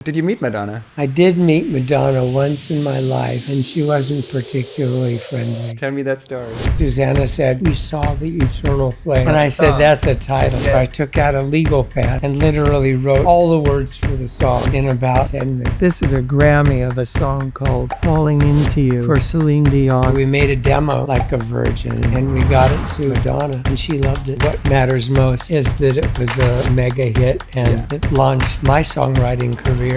Did you meet Madonna? I did meet Madonna once in my life, and she wasn't particularly friendly. Tell me that story. Susanna said, "We saw the eternal flame." And I said, "That's a title." Yeah. So I took out a legal pad and literally wrote all the words for the song in about 10 minutes. This is a Grammy of a song called Falling Into You for Celine Dion. We made a demo like a virgin, and we got it to Madonna, and she loved it. What matters most is that it was a mega hit, and it launched my songwriting career.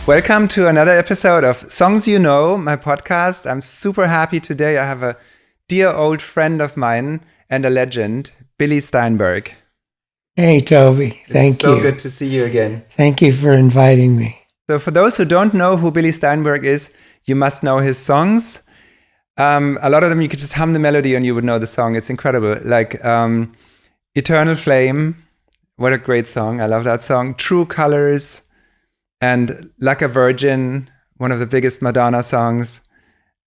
Welcome to another episode of Songs You Know, my podcast. I'm super happy today. I have a dear old friend of mine and a legend, Billy Steinberg. Hey, Toby. Thank you. So good to see you again. Thank you for inviting me. So for those who don't know who Billy Steinberg is, you must know his songs. A lot of them you could just hum the melody and you would know the song. It's incredible. Like Eternal Flame, what a great song. I love that song. True Colors and Like a Virgin, one of the biggest Madonna songs.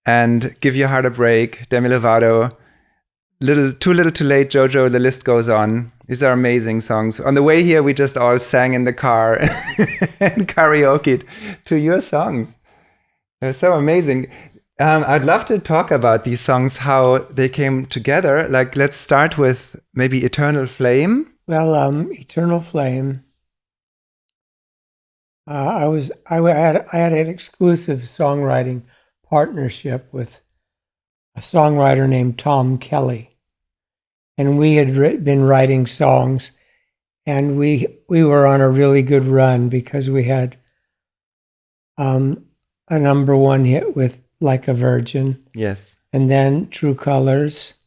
And Give Your Heart a Break, Demi Lovato, Too Little Too Late, Jojo, the list goes on. These are amazing songs. On the way here, we just all sang in the car and karaoke'd to your songs. They're so amazing. I'd love to talk about these songs, how they came together. Like, let's start with maybe Eternal Flame. Well, Eternal Flame. I had an exclusive songwriting partnership with a songwriter named Tom Kelly, and we had been writing songs, and we were on a really good run because we had a number one hit with Like a Virgin. Yes. And then True Colors.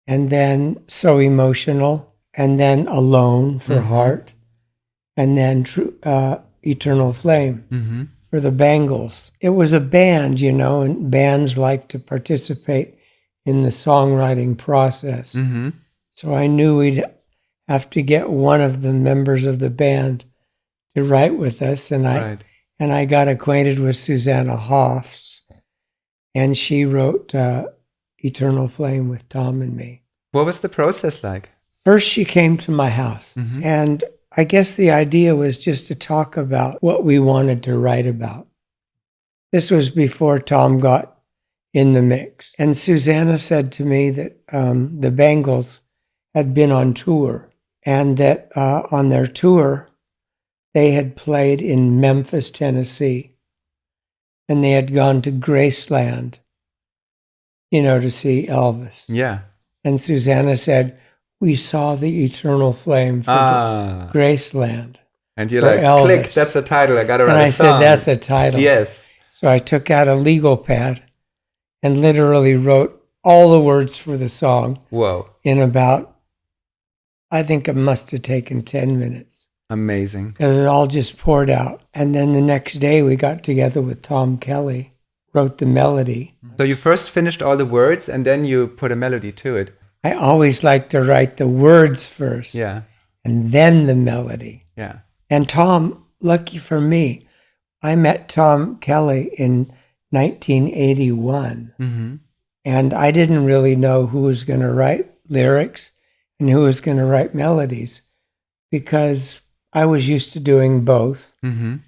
And then So Emotional. And then Alone for Heart. And then Eternal Flame for the Bangles. It was a band, you know, and bands like to participate in the songwriting process. So I knew we'd have to get one of the members of the band to write with us. And I got acquainted with Susanna Hoffs, and she wrote Eternal Flame with Tom and me. What was the process like? First, she came to my house, and I guess the idea was just to talk about what we wanted to write about. This was before Tom got in the mix. And Susanna said to me that the Bangles had been on tour, and that on their tour, they had played in Memphis, Tennessee, and they had gone to Graceland, you know, to see Elvis. Yeah. And Susanna said, "We saw the Eternal Flame for Graceland." And you're like, Elvis. Click, that's a title. I got to write a song. And I said, "That's a title." Yes. So I took out a legal pad and literally wrote all the words for the song. Whoa. In about, I think it must have taken 10 minutes. Amazing. Because it all just poured out. And then the next day we got together with Tom Kelly, wrote the melody. So you first finished all the words and then you put a melody to it. I always like to write the words first. Yeah. And then the melody. Yeah. And Tom, lucky for me, I met Tom Kelly in 1981. And I didn't really know who was going to write lyrics and who was going to write melodies, because I was used to doing both, and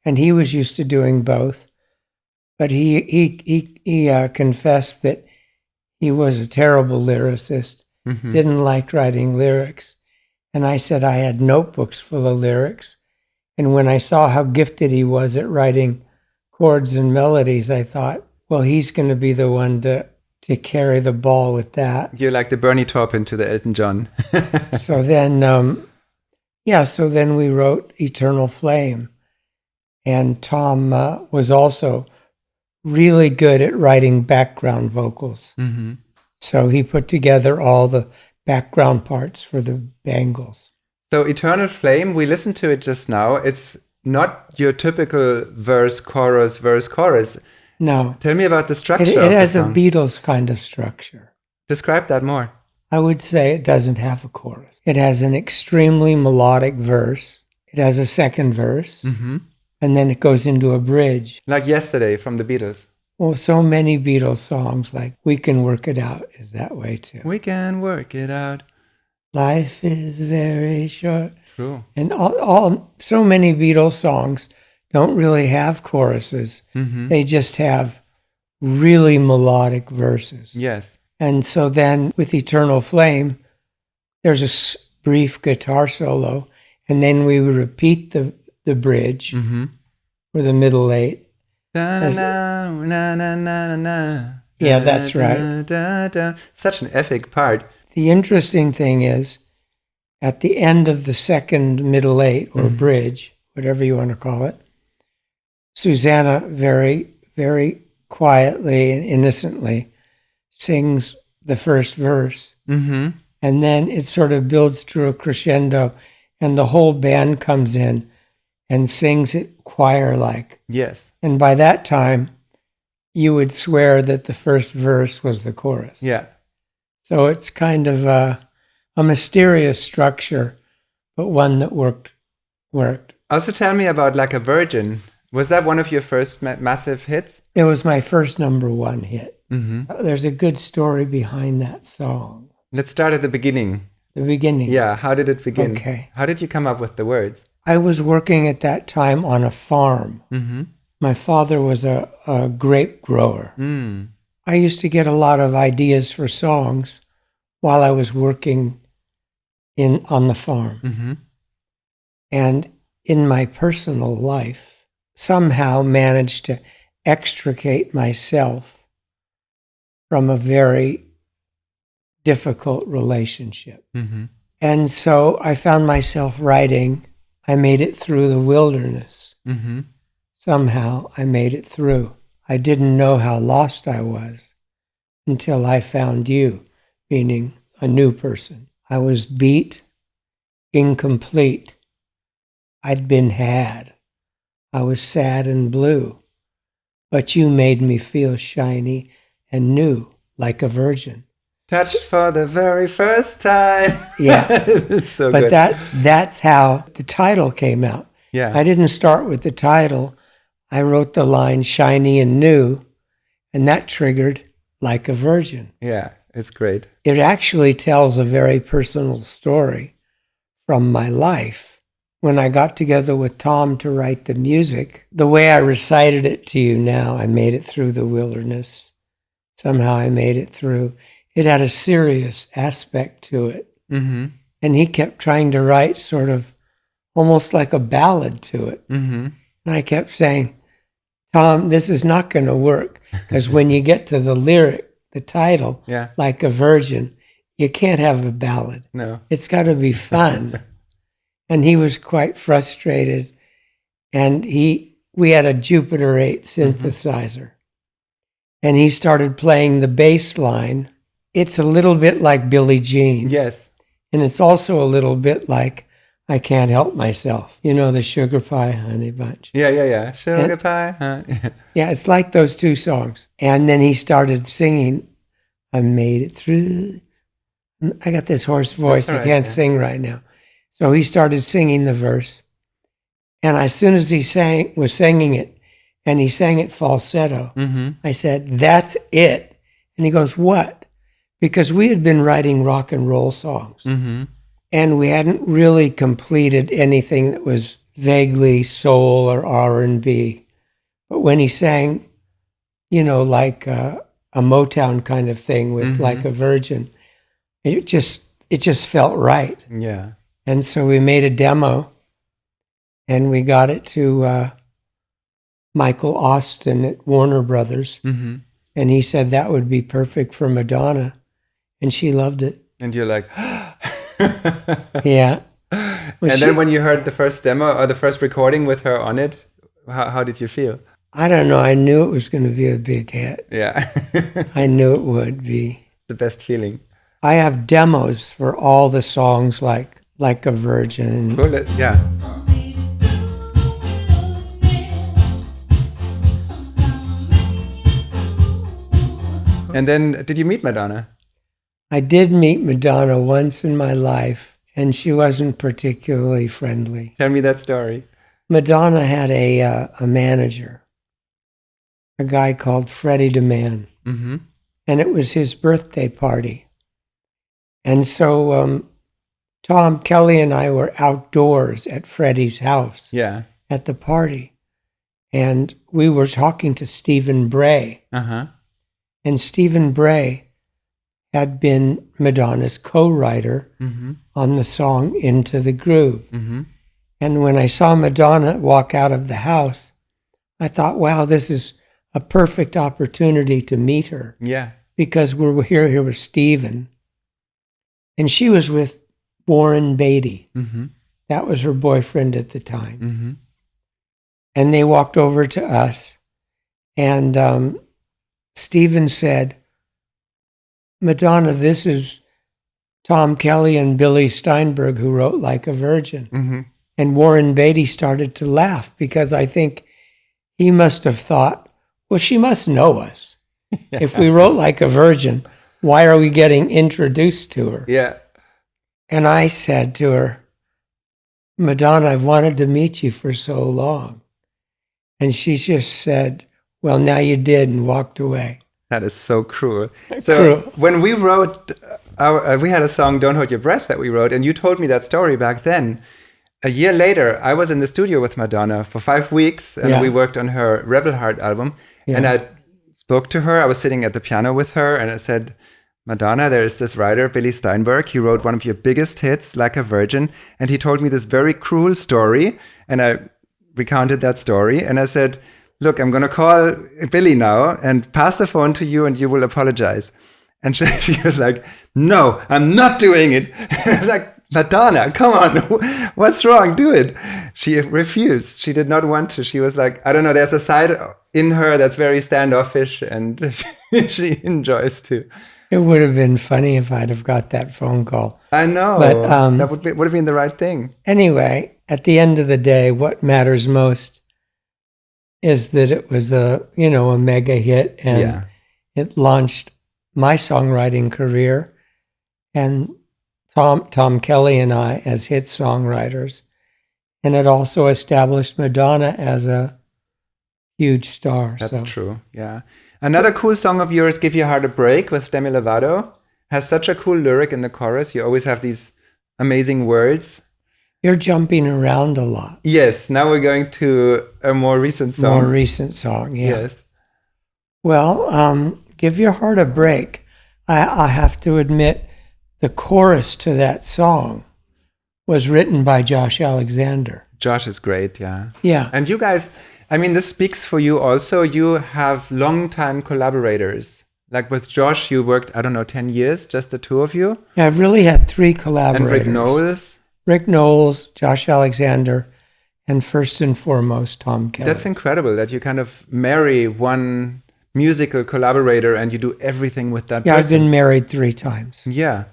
he was used to doing both, but he confessed that he was a terrible lyricist, didn't like writing lyrics, and I said I had notebooks full of lyrics, and when I saw how gifted he was at writing chords and melodies, I thought, well, he's going to be the one to carry the ball with that. You're like the Bernie Taupin to the Elton John. So then we wrote Eternal Flame. And Tom was also really good at writing background vocals. So he put together all the background parts for the Bangles. So Eternal Flame, we listened to it just now. It's not your typical verse, chorus. No. Tell me about the structure. It has a Beatles kind of structure. Describe that more. I would say it doesn't have a chorus. It has an extremely melodic verse. It has a second verse. and then it goes into a bridge. Like Yesterday from the Beatles. Well, so many Beatles songs like We Can Work It Out is that way too. We can work it out. Life is very short. True. And so many Beatles songs don't really have choruses. Mm-hmm. They just have really melodic verses. Yes. And so then with Eternal Flame, there's a brief guitar solo, and then we would repeat the bridge for the middle eight. Yeah, that's right. Such an epic part. The interesting thing is, at the end of the second middle eight or bridge, whatever you want to call it, Susanna very, very quietly and innocently sings the first verse. Mm-hmm. And then it sort of builds to a crescendo, and the whole band comes in and sings it choir-like. Yes. And by that time, you would swear that the first verse was the chorus. Yeah. So it's kind of a mysterious structure, but one that worked. Also tell me about Like a Virgin. Was that one of your first massive hits? It was my first number one hit. Mm-hmm. There's a good story behind that song. Let's start at the beginning. The beginning? Yeah, how did it begin? Okay. How did you come up with the words? I was working at that time on a farm. Mm-hmm. My father was a grape grower. Mm. I used to get a lot of ideas for songs while I was working on the farm. Mm-hmm. And in my personal life, somehow managed to extricate myself from a very difficult relationship. Mm-hmm. And so I found myself writing, I made it through the wilderness. Mm-hmm. Somehow I made it through. I didn't know how lost I was until I found you, meaning a new person. I was beat, incomplete. I'd been had. I was sad and blue. But you made me feel shiny and new, like a virgin. Touched for the very first time. Yeah. It's so but good. That's how the title came out. Yeah. I didn't start with the title. I wrote the line shiny and new, and that triggered Like a Virgin. Yeah, it's great. It actually tells a very personal story from my life. When I got together with Tom to write the music, the way I recited it to you now, I made it through the wilderness. Somehow I made it through. It had a serious aspect to it. Mm-hmm. And he kept trying to write sort of almost like a ballad to it. Mm-hmm. And I kept saying, Tom, this is not going to work. Because when you get to the lyric, the title, Like a Virgin, you can't have a ballad. No. It's got to be fun. And he was quite frustrated. And we had a Jupiter 8 synthesizer. Mm-hmm. And he started playing the bass line. It's a little bit like Billie Jean. Yes. And it's also a little bit like I Can't Help Myself. You know, the Sugar Pie Honey Bunch. Yeah. Sugar Pie Honey. Yeah, it's like those two songs. And then he started singing, I made it through. I got this hoarse voice. I can't sing right now. So he started singing the verse. And as soon as he was singing it, and he sang it falsetto, I said, that's it. And he goes, what? Because we had been writing rock and roll songs. Mm-hmm. And we hadn't really completed anything that was vaguely soul or R&B. But when he sang, like a Motown kind of thing with Like a Virgin, it just felt right. Yeah. And so we made a demo, and we got it to Michael Austin at Warner Brothers. Mm-hmm. And he said that would be perfect for Madonna. And she loved it. And you're like... Yeah. Well, and then when you heard the first demo or the first recording with her on it, how did you feel? I don't know. I knew it was going to be a big hit. Yeah. I knew it would be. It's the best feeling. I have demos for all the songs like a Virgin. Cool. Yeah. And then, did you meet Madonna? I did meet Madonna once in my life, and she wasn't particularly friendly. Tell me that story. Madonna had a manager, a guy called Freddie DeMann, Mm-hmm. and it was his birthday party. And so Tom Kelly and I were outdoors at Freddie's house at the party. And we were talking to Stephen Bray. Uh-huh. And Stephen Bray had been Madonna's co-writer on the song Into the Groove. Mm-hmm. And when I saw Madonna walk out of the house, I thought, wow, this is a perfect opportunity to meet her. Yeah. Because we're here with Stephen. And she was with Warren Beatty. Mm-hmm. That was her boyfriend at the time. Mm-hmm. And they walked over to us. And Stephen said, Madonna, this is Tom Kelly and Billy Steinberg who wrote Like a Virgin. Mm-hmm. And Warren Beatty started to laugh because I think he must have thought, well, she must know us. If we wrote Like a Virgin, why are we getting introduced to her? Yeah. And I said to her, Madonna, I've wanted to meet you for so long. And she just said, well, now you did, and walked away. That is so cruel. So when we wrote, we had a song, Don't Hold Your Breath, that we wrote, and you told me that story back then. A year later, I was in the studio with Madonna for 5 weeks, and we worked on her Rebel Heart album. Yeah. And I spoke to her. I was sitting at the piano with her, and I said, Madonna, there is this writer, Billy Steinberg. He wrote one of your biggest hits, Like a Virgin, and he told me this very cruel story, and I recounted that story, and I said, look, I'm going to call Billy now and pass the phone to you, and you will apologize. And she was like, no, I'm not doing it. I was like, Madonna, come on, what's wrong? Do it. She refused. She did not want to. She was like, I don't know, there's a side in her that's very standoffish, and she enjoys to. It would have been funny if I'd have got that phone call. I know, but that would have been the right thing. Anyway, at the end of the day, what matters most is that it was a mega hit, and it launched my songwriting career, and Tom Kelly and I as hit songwriters, and it also established Madonna as a huge star. That's true, yeah. Another cool song of yours, Give Your Heart a Break, with Demi Lovato, has such a cool lyric in the chorus. You always have these amazing words. You're jumping around a lot. Yes, now we're going to a more recent song. More recent song, yeah. Yes. Well, Give Your Heart a Break. I have to admit, the chorus to that song was written by Josh Alexander. Josh is great, yeah. Yeah. And you guys, I mean, this speaks for you also. You have long-time collaborators. Like with Josh, you worked, 10 years, just the two of you? Yeah, I've really had 3 collaborators. And Rick Knowles? Rick Knowles, Josh Alexander, and first and foremost, Tom Kelly. That's incredible that you kind of marry one musical collaborator and you do everything with that person. I've been married 3 times. Yeah.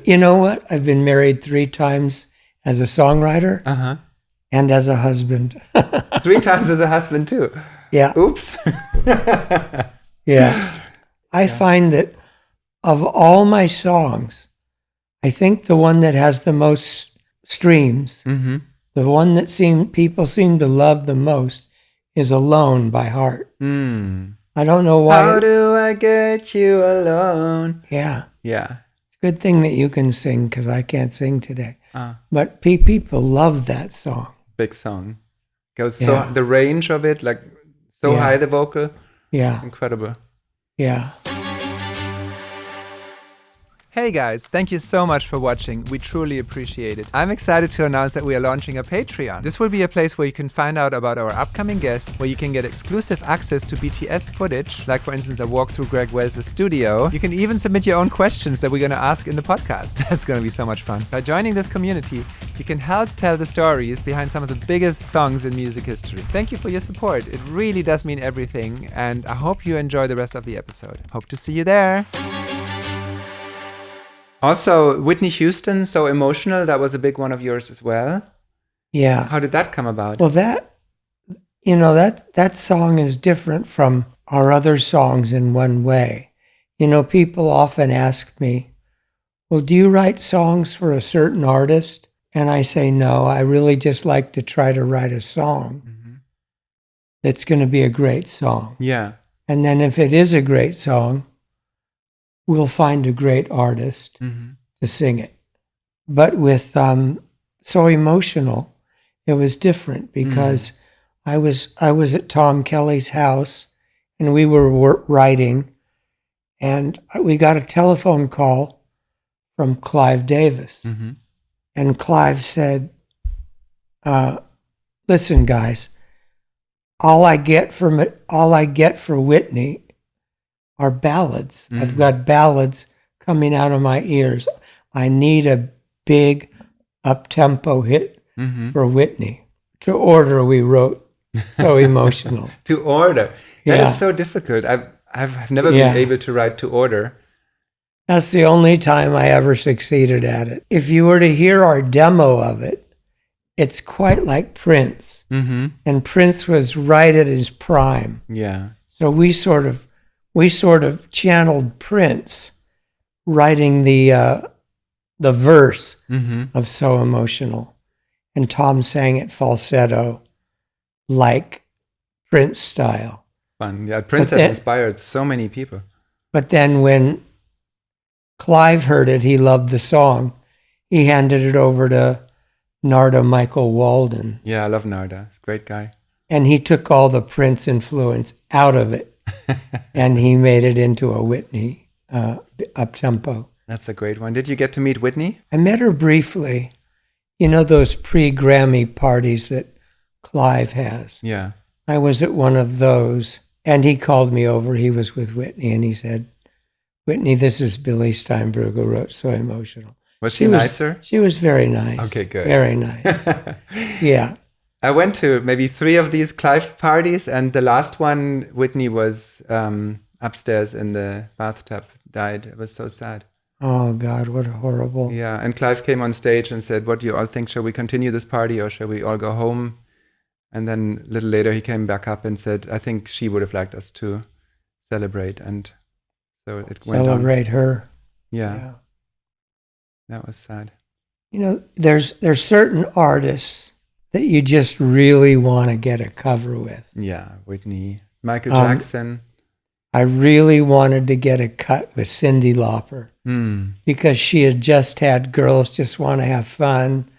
You know what? I've been married 3 times as a songwriter and as a husband. 3 times as a husband too? Yeah. Oops. Yeah. I find that of all my songs, I think the one that has the most streams, the one that people seem to love the most, is Alone by Heart. I don't know why. How do I get you alone? Yeah. Yeah. It's a good thing that you can sing, because I can't sing today. But people love that song. Big song. Goes so the range of it, like so high, the vocal. Yeah. Incredible. Yeah. Hey guys, thank you so much for watching. We truly appreciate it. I'm excited to announce that we are launching a Patreon. This will be a place where you can find out about our upcoming guests, where you can get exclusive access to BTS footage, like for instance a walk through Greg Wells' studio. You can even submit your own questions that we're going to ask in the podcast. That's going to be so much fun. By joining this community, you can help tell the stories behind some of the biggest songs in music history. Thank you for your support. It really does mean everything, and I hope you enjoy the rest of the episode. Hope to see you there. Also, Whitney Houston, So Emotional, that was a big one of yours as well. Yeah. How did that come about? Well, that song is different from our other songs in one way. People often ask me, well, do you write songs for a certain artist? And I say, no, I really just like to try to write a song that's going to be a great song. Yeah. And then if it is a great song, we'll find a great artist to sing it. But with So Emotional, it was different because I was at Tom Kelly's house and we were writing, and we got a telephone call from Clive Davis. And Clive said, listen, guys, all I get for Whitney are ballads. I've got ballads coming out of my ears. I need a big up-tempo hit for Whitney. To order, we wrote So Emotional. To order. That Yeah. is so difficult. I've never been able to write to order. That's the only time I ever succeeded at it. If you were to hear our demo of it, it's quite like Prince. And Prince was right at his prime. Yeah. So we sort of channeled Prince writing the verse of So Emotional. And Tom sang it falsetto like Prince style. Fun. Yeah, Prince has inspired so many people. But then when Clive heard it, he loved the song. He handed it over to Narda Michael Walden. Yeah, I love Narda. Great guy. And he took all the Prince influence out of it. And he made it into a Whitney up-tempo. That's a great one. Did you get to meet Whitney? I met her briefly. You know those pre-Grammy parties that Clive has? Yeah. I was at one of those, and he called me over. He was with Whitney, and he said, Whitney, this is Billy Steinberg, who wrote So Emotional. Was she nicer? She was very nice. Okay, good. Very nice. Yeah. I went to maybe 3 of these Clive parties, and the last one, Whitney was upstairs in the bathtub, died. It was so sad. Oh, God, what a horrible... Yeah, and Clive came on stage and said, what do you all think? Shall we continue this party or shall we all go home? And then a little later he came back up and said, I think she would have liked us to celebrate. And so it went on. Celebrate her. Yeah. That was sad. You know, there's certain artists that you just really want to get a cover with. Yeah, Whitney. Michael Jackson. I really wanted to get a cut with Cyndi Lauper because she had just had Girls Just Want to Have Fun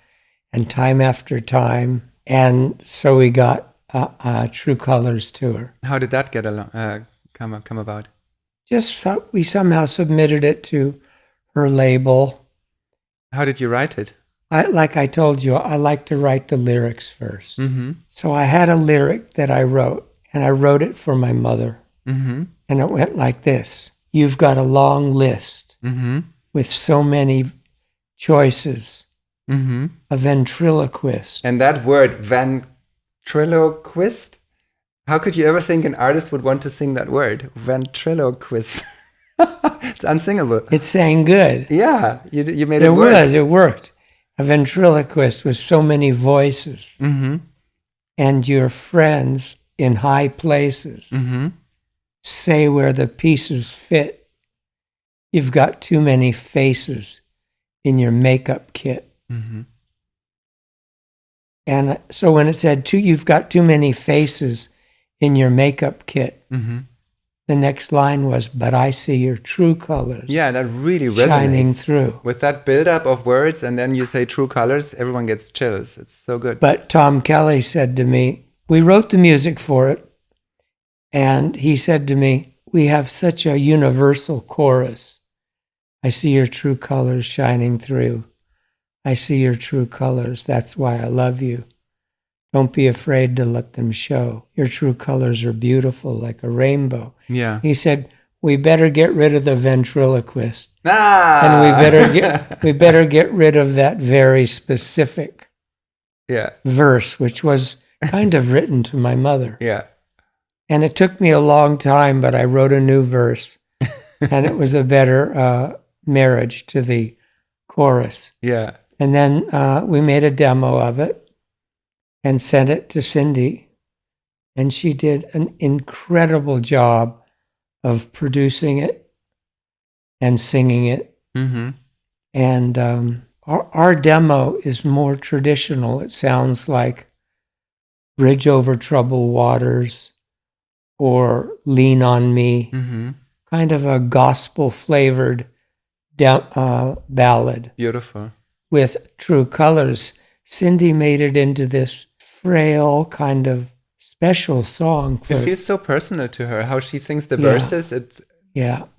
and Time After Time. And so we got True Colors tour. How did that get along, come about? We somehow submitted it to her label. How did you write it? Like I told you, I like to write the lyrics first. So I had a lyric that I wrote, and I wrote it for my mother. And it went like this. You've got a long list with so many choices. A ventriloquist. And that word, ventriloquist? How could you ever think an artist would want to sing that word? Ventriloquist. It's unsingable. It sang good. Yeah, you made it work. It worked. A ventriloquist with so many voices. And your friends in high places say where the pieces fit. You've got too many faces in your makeup kit. And so when it said, you've got too many faces in your makeup kit, the next line was, but I see your true colors. Yeah, that really resonates. Shining through. With that buildup of words, and then you say true colors, everyone gets chills. It's so good. But Tom Kelly said to me, we wrote the music for it, and he said to me, we have such a universal chorus. I see your true colors shining through. I see your true colors. That's why I love you. Don't be afraid to let them show. Your true colors are beautiful like a rainbow. Yeah. He said, we better get rid of the ventriloquist. And we better get rid of that very specific verse, which was kind of written to my mother. Yeah. And it took me a long time, but I wrote a new verse. And it was a better marriage to the chorus. Yeah. And then we made a demo of it and sent it to Cyndi. And she did an incredible job of producing it and singing it. And our demo is more traditional. It sounds like Bridge Over Troubled Waters or Lean on Me, kind of a gospel-flavored ballad. Beautiful. With true colors. Cyndi made it into this frail kind of special song. It feels so personal to her, how she sings the verses. It's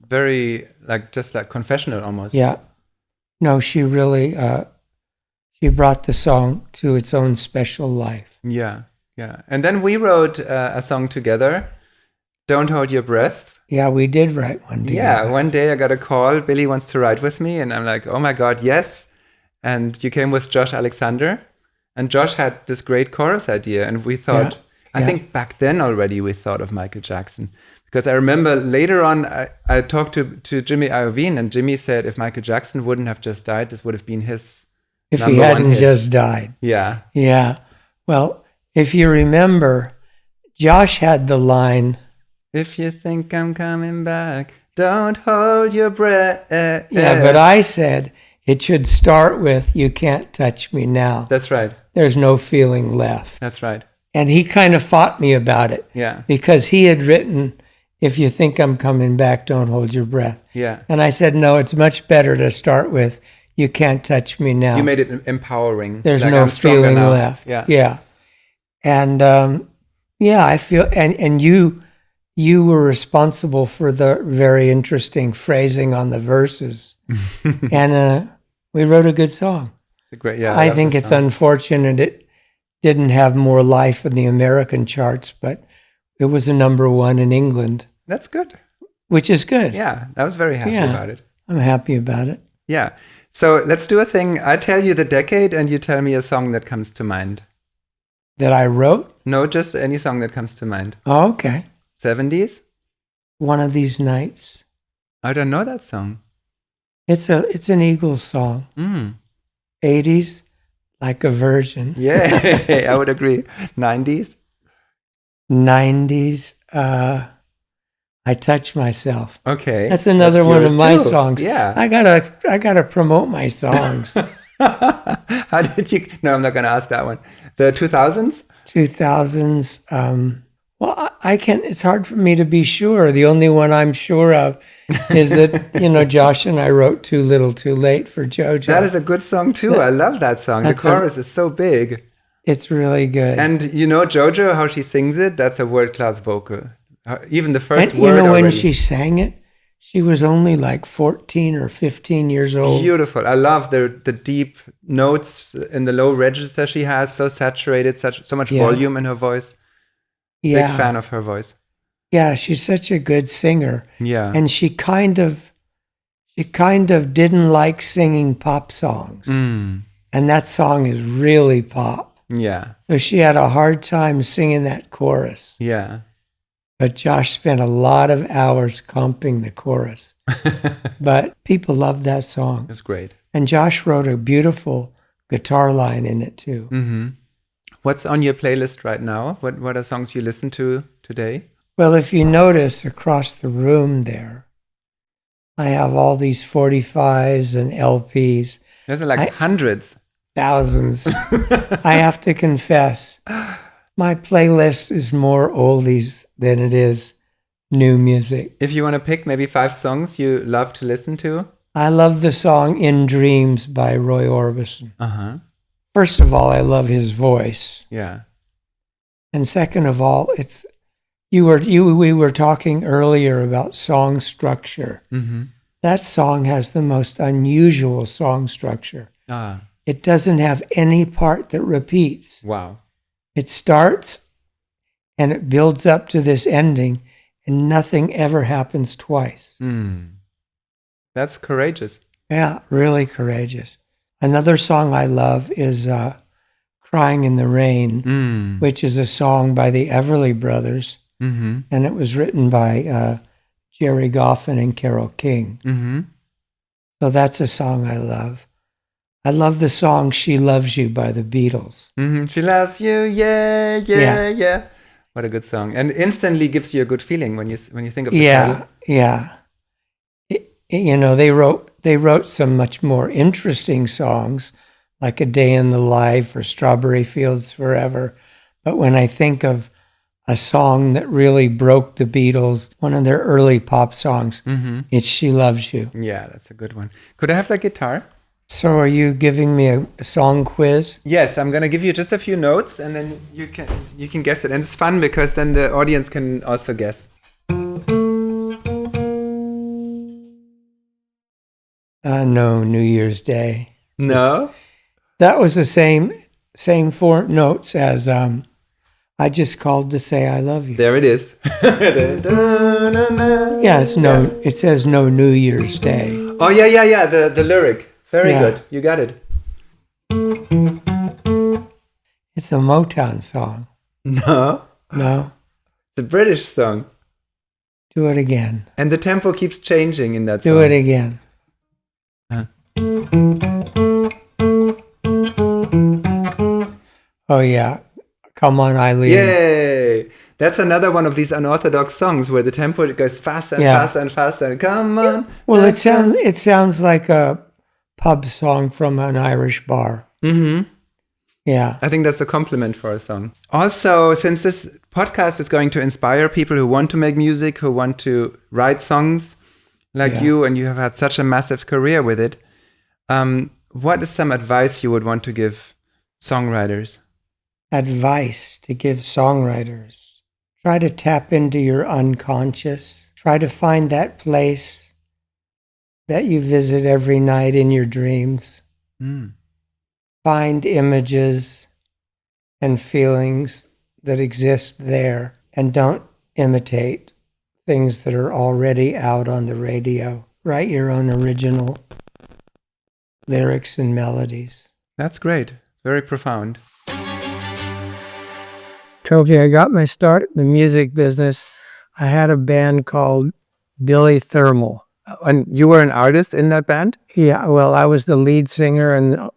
very just like confessional almost. Yeah. No, she really, she brought the song to its own special life. Yeah, yeah. And then we wrote a song together, Don't Hold Your Breath. Yeah, we did write one together. Yeah, one day I got a call, Billy wants to write with me, and I'm like, oh my God, yes. And you came with Josh Alexander, and Josh had this great chorus idea, and we thought, I think back then already we thought of Michael Jackson. Because I remember later on, I talked to Jimmy Iovine, and Jimmy said if Michael Jackson wouldn't have just died, this would have been his if number he one hadn't hit. just died. Yeah. Yeah. Well, if you remember, Josh had the line, if you think I'm coming back, don't hold your breath. Yeah, but I said it should start with, you can't touch me now. That's right. There's no feeling left. That's right. And he kind of fought me about it. Yeah. Because he had written, if you think I'm coming back, don't hold your breath. Yeah. And I said, no, it's much better to start with, you can't touch me now. You made it empowering. There's like, no feeling left. Yeah. Yeah. And I feel, and you were responsible for the very interesting phrasing on the verses. And we wrote a good song. It's a great, yeah. I think it's unfortunate it didn't have more life in the American charts, but it was a number one in England. That's good. Which is good. Yeah, I was very happy about it. I'm happy about it. Yeah. So let's do a thing. I tell you the decade and you tell me a song that comes to mind. That I wrote? No, just any song that comes to mind. Oh, okay. 70s? One of These Nights. I don't know that song. It's an Eagles song. 80s, Like a Virgin. Yeah, I would agree. 90s? 90s, I Touch Myself. Okay. That's another one of my songs. Yeah. I gotta promote my songs. How did you? No, I'm not going to ask that one. The 2000s? 2000s. Well, I can't. It's hard for me to be sure. The only one I'm sure of is that Josh and I wrote "Too Little, Too Late" for JoJo. That is a good song too. I love that song. The chorus is so big. It's really good. And JoJo, how she sings it, that's a world-class vocal. Even the first word when already. she sang it, she was only like 14 or 15 years old. Beautiful. I love the deep notes in the low register she has, so saturated, so much volume in her voice. Yeah. Big fan of her voice. Yeah, she's such a good singer. Yeah. And she kind of didn't like singing pop songs. And that song is really pop. Yeah. So she had a hard time singing that chorus. Yeah. But Josh spent a lot of hours comping the chorus. But people loved that song. It's great. And Josh wrote a beautiful guitar line in it too. Mm-hmm. What's on your playlist right now? What are songs you listen to today? Well, if you notice across the room there, I have all these 45s and LPs. There's like hundreds. Thousands. I have to confess, my playlist is more oldies than it is new music. If you want to pick maybe 5 songs you love to listen to? I love the song "In Dreams" by Roy Orbison. Uh-huh. First of all, I love his voice. Yeah. And second of all, we were talking earlier about song structure. Mm-hmm. That song has the most unusual song structure. Ah. It doesn't have any part that repeats. Wow. It starts and it builds up to this ending, and nothing ever happens twice. That's courageous. Yeah, really courageous. Another song I love is "Crying in the Rain," which is a song by the Everly Brothers, and it was written by Jerry Goffin and Carole King. Mm-hmm. So that's a song I love. I love the song "She Loves You" by the Beatles. Mm-hmm. She loves you, yeah. What a good song. And instantly gives you a good feeling when you think of the title. Yeah. They wrote They wrote some much more interesting songs, like A Day in the Life or Strawberry Fields Forever. But when I think of a song that really broke the Beatles, one of their early pop songs, it's She Loves You. Yeah, that's a good one. Could I have that guitar? So are you giving me a song quiz? Yes, I'm gonna give you just a few notes, and then you can guess it. And it's fun because then the audience can also guess. No, New Year's Day. No? That was the same four notes as I Just Called to Say I Love You. There it is. Yeah, it says no New Year's Day. Oh, yeah, the lyric. Very good. You got it. It's a Motown song. No. No? It's a British song. Do it again. And the tempo keeps changing in that song. Do it again. Oh, yeah. Come on, Eileen. Yay! That's another one of these unorthodox songs where the tempo goes faster and faster and faster. And come on. Well, it sounds like a pub song from an Irish bar. Mm-hmm. Yeah. I think that's a compliment for a song. Also, since this podcast is going to inspire people who want to make music, who want to write songs like you, and you have had such a massive career with it, what is some advice you would want to give songwriters? Advice to give songwriters. Try to tap into your unconscious. Try to find that place that you visit every night in your dreams. Find images and feelings that exist there, and don't imitate things that are already out on the radio. Write your own original lyrics and melodies. That's great. Very profound. Toby, I got my start in the music business. I had a band called Billy Thermal. And you were an artist in that band? Yeah, well, I was the lead singer and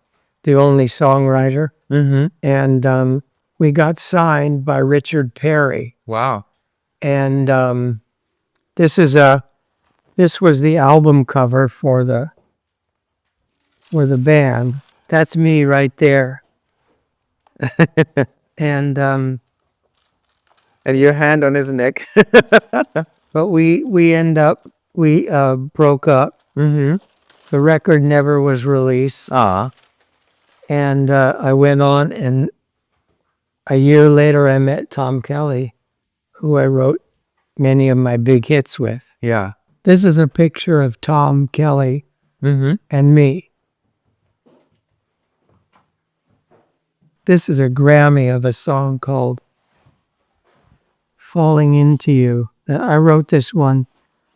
the only songwriter. And we got signed by Richard Perry. Wow. And this was the album cover for the band. That's me right there. And your hand on his neck. but we broke up. The record never was released. And I went on, and a year later I met Tom Kelly, who I wrote many of my big hits with. Yeah. This is a picture of Tom Kelly and me. This is a Grammy of a song called Falling Into You. I wrote this one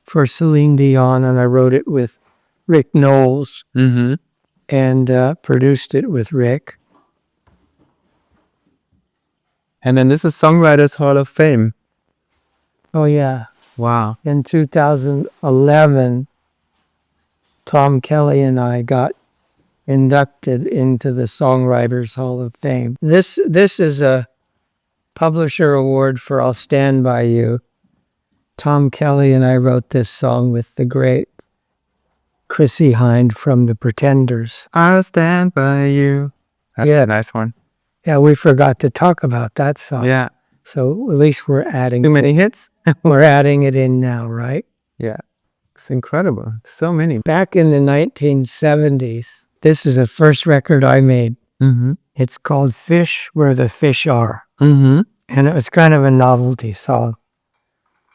for Celine Dion, and I wrote it with Rick Knowles and produced it with Rick. And then this is Songwriters Hall of Fame. Oh, yeah. Wow. In 2011, Tom Kelly and I got inducted into the Songwriters Hall of Fame. This is a publisher award for I'll Stand By You. Tom Kelly and I wrote this song with the great Chrissie Hynde from The Pretenders. I'll stand by you. That's a nice one. Yeah, we forgot to talk about that song. Yeah. So at least we're adding... Too many hits? We're adding it in now, right? Yeah. It's incredible. So many. Back in the 1970s, this is the first record I made. It's called Fish Where the Fish Are. And it was kind of a novelty song,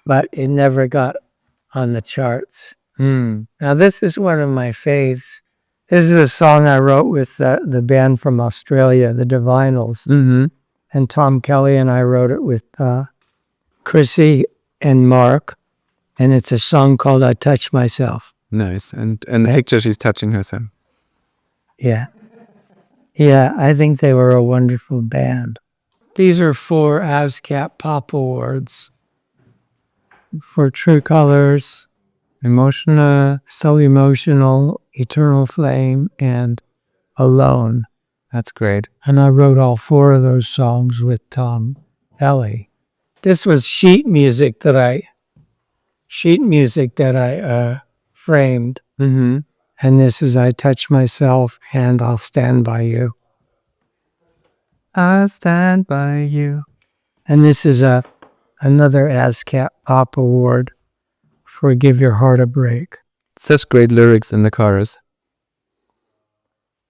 but it never got on the charts. Now, this is one of my faves. This is a song I wrote with the band from Australia, the Divinals. And Tom Kelly and I wrote it with Chrissie and Mark. And it's a song called I Touch Myself. Nice. And the picture, she's touching herself. Yeah. Yeah, I think they were a wonderful band. These are 4 ASCAP Pop Awards for True Colors, Emotional. So Emotional, Eternal Flame, and Alone. That's great. And I wrote all 4 of those songs with Tom Kelly. This was sheet music that I framed. And this is I Touch Myself and I'll Stand By You. I stand by you. And this is another ASCAP Pop Award for Give Your Heart a Break. Such great lyrics in the chorus.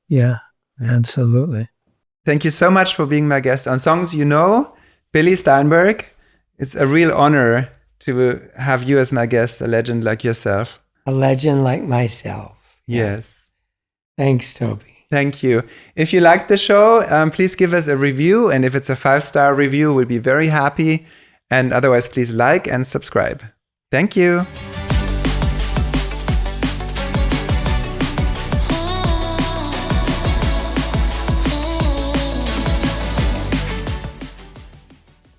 Yeah, absolutely. Thank you so much for being my guest on Songs You Know, Billy Steinberg. It's a real honor to have you as my guest, a legend like yourself. A legend like myself. Yes. Thanks, Toby. Thank you. If you liked the show, please give us a review. And if it's a 5-star review, we'll be very happy. And otherwise, please like and subscribe. Thank you.